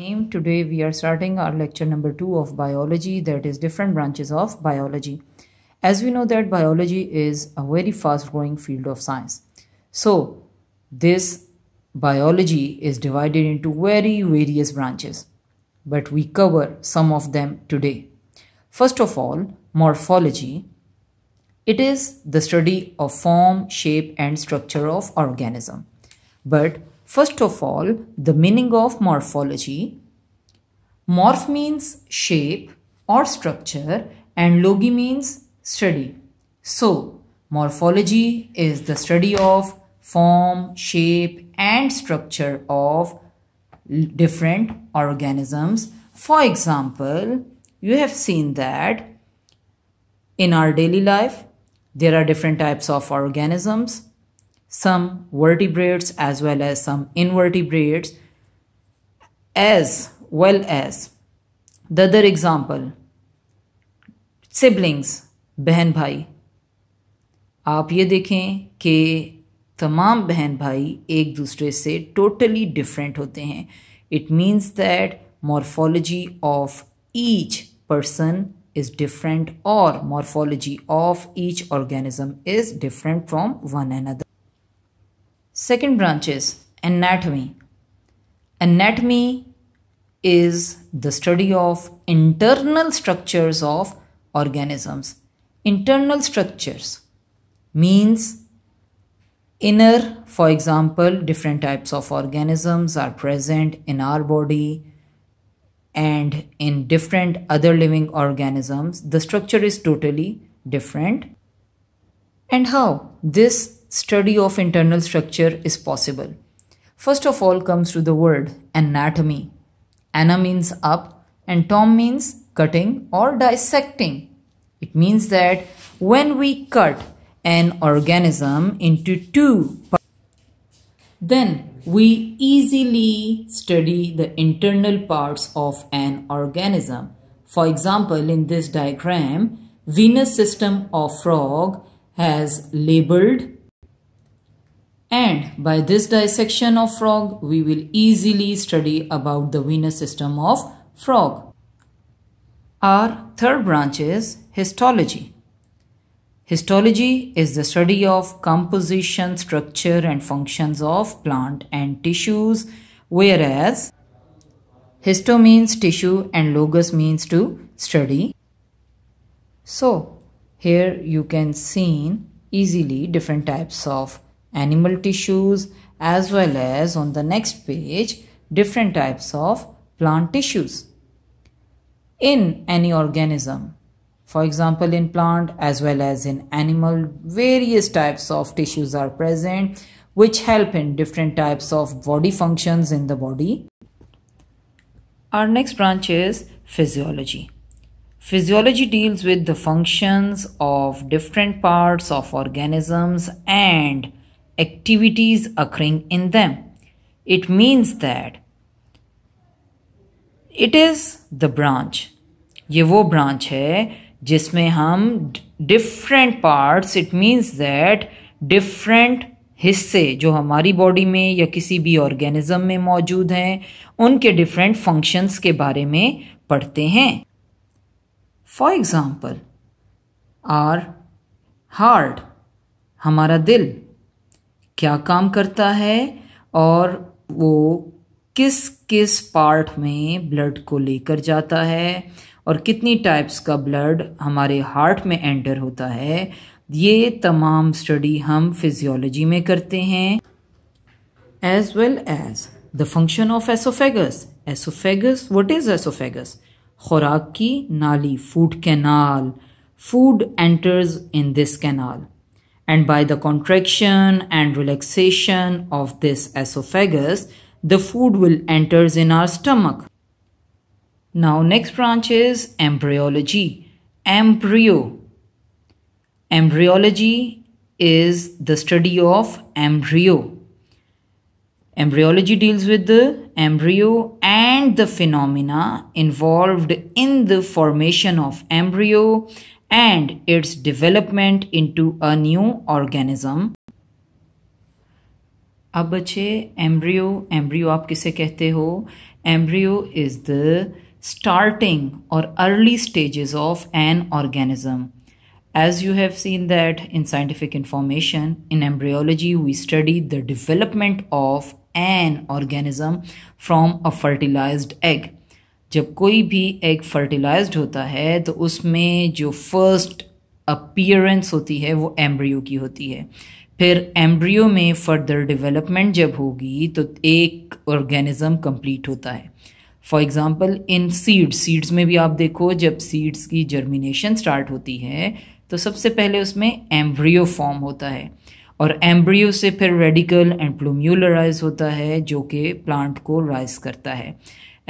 Today we are starting our lecture number 2 of biology, that is different branches of biology. As we know that biology is a very fast growing field of science. So this biology is divided into very various branches, but we cover some of them today. First of all, morphology. It is the study of form, shape and structure of organism. But first of all, the meaning of morphology. Morph means shape or structure and logi means study. So, morphology is the study of form, shape and structure of different organisms. For example, you have seen that in our daily life, there are different types of organisms, some vertebrates as well as some invertebrates, as well as the other example, siblings, बहन भाई. आप ये देखें कि तमाम बहन भाई एक दूसरे से totally different होते हैं. It means that morphology of each person is different, or morphology of each organism is different from one another. Second branch is anatomy. Anatomy is the study of internal structures of organisms. Internal structures means inner, for example, different types of organisms are present in our body and in different other living organisms. The structure is totally different. And how this study of internal structure is possible? First of all comes to the word anatomy. Ana means up and tom means cutting or dissecting. It means that when we cut an organism into two parts, then we easily study the internal parts of an organism. For example, in this diagram, venous system of frog has labeled, and by this dissection of frog, we will easily study about the venous system of frog. Our third branch is histology. Histology is the study of composition, structure and functions of plant and tissues, whereas histo means tissue and logos means to study. So, here you can see easily different types of animal tissues, as well as on the next page different types of plant tissues. In any organism, for example in plant as well as in animal, various types of tissues are present which help in different types of body functions in the body. Our next branch is physiology. Physiology deals with the functions of different parts of organisms and activities occurring in them. It means that it is the branch. ये वो branch है जिसमें हम different parts, it means that different हिस्से जो हमारी body में या किसी भी ऑर्गेनिज्म में मौजूद हैं, उनके different functions के बारे में पढ़ते हैं. For example, our heart, हमारा दिल क्या काम करता है और वो किस किस पार्ट में ब्लड को लेकर जाता है और कितनी टाइप्स का ब्लड हमारे हार्ट में एंटर होता है, ये तमाम स्टडी हम फिजियोलॉजी में करते हैं. As well as the function of oesophagus. Oesophagus, what is oesophagus? खुराक की नाली, food canal. Food enters in this canal, and by the contraction and relaxation of this esophagus, the food will enters in our stomach. Now next branch is embryology. Embryo. Embryology is the study of embryo. Embryology deals with the embryo and the phenomena involved in the formation of embryo and its development into a new organism. अब बच्चे embryo आप किसे कहते हो? Embryo is the starting or early stages of an organism. As you have seen that in scientific information, in embryology we study the development of an organism from a fertilized egg. जब कोई भी egg fertilised होता है तो उसमें जो first appearance होती है वो एम्ब्रियो की होती है। फिर एम्ब्रियो में फर्दर डेवलपमेंट जब होगी तो एक ऑर्गेनिज्म कंप्लीट होता है। फॉर एग्जांपल इन सीड्स में भी आप देखो, जब सीड्स की जर्मिनेशन स्टार्ट होती है तो सबसे पहले उसमें एम्ब्रियो फॉर्म होता है और एम्ब्रियो से फिर रेडिकल एंड प्लूम्यूलराइज होता है जो कि प्लांट को राइज करता है।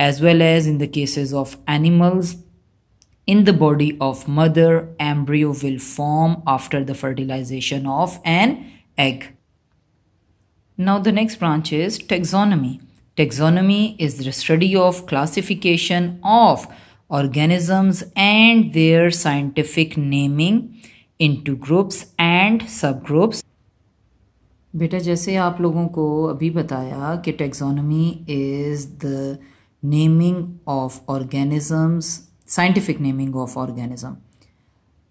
As well as in the cases of animals, in the body of mother, embryo will form after the fertilization of an egg. Now the next branch is taxonomy. Taxonomy is the study of classification of organisms and their scientific naming into groups and subgroups. बेटा जैसे आप लोगों को अभी बताया कि taxonomy is the naming of organisms, scientific naming of organism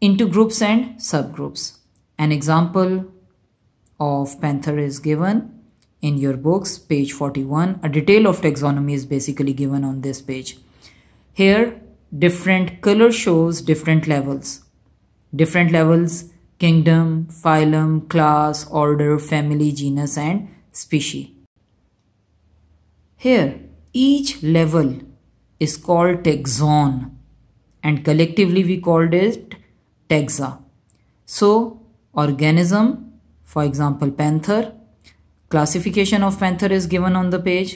into groups and subgroups. An example of panther is given in your books, page 41. A detail of taxonomy is basically given on this page. Here different color shows different levels. Different levels: kingdom, phylum, class, order, family, genus and species. Here each level is called taxon and collectively we called it taxa. So organism, for example panther, classification of panther is given on the page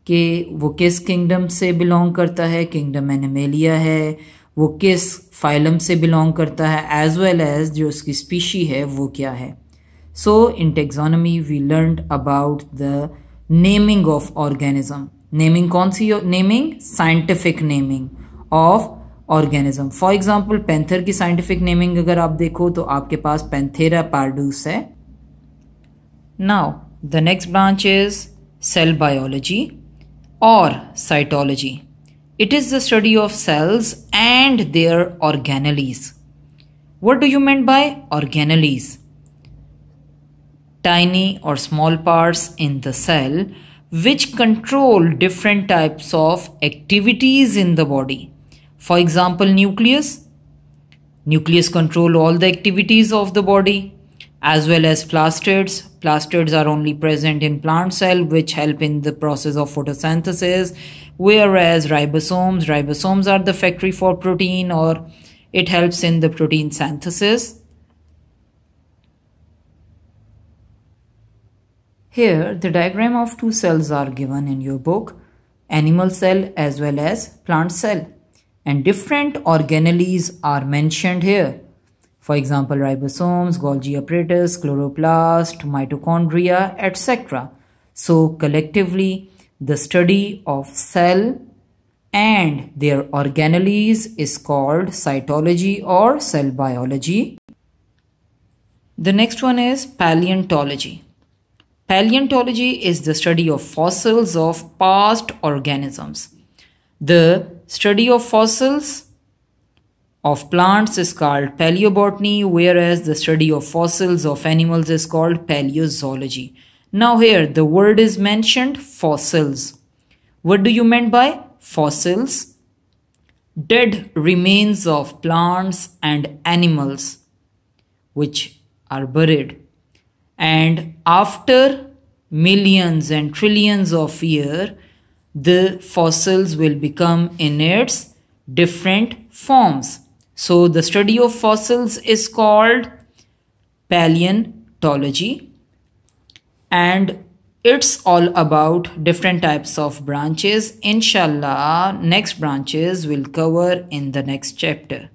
कि वो किस kingdom से belong करता है, kingdom animalia है, वो किस phylum से बिलोंग करता है, एज वेल एज जो उसकी स्पीशी है वो क्या है। So in taxonomy we learned about the naming of organism. Naming कौन सी naming? Scientific naming of organism. For example panther की साइंटिफिक नेमिंग अगर आप देखो तो आपके पास पैंथेरा पार्डूस है। Now the next branch is cell biology और cytology. It is the study of cells and their organelles. What do you mean by organelles? Tiny or small parts in the cell which control different types of activities in the body. For example, nucleus. Nucleus control all the activities of the body, as well as plastids. Plastids are only present in plant cell which help in the process of photosynthesis, whereas ribosomes are the factory for protein, or it helps in the protein synthesis. Here the diagram of two cells are given in your book, animal cell as well as plant cell, and different organelles are mentioned here. For example, ribosomes, Golgi apparatus, chloroplast, mitochondria, etc. So collectively, the study of cell and their organelles is called cytology or cell biology. The next one is paleontology. Paleontology is the study of fossils of past organisms. The study of fossils of plants is called paleobotany, whereas the study of fossils of animals is called paleozoology. Now here the word is mentioned, fossils. What do you mean by fossils? Dead remains of plants and animals which are buried, and after millions and trillions of years the fossils will become in its different forms. So the study of fossils is called paleontology, and it's all about different types of branches. Inshallah, next branches will cover in the next chapter.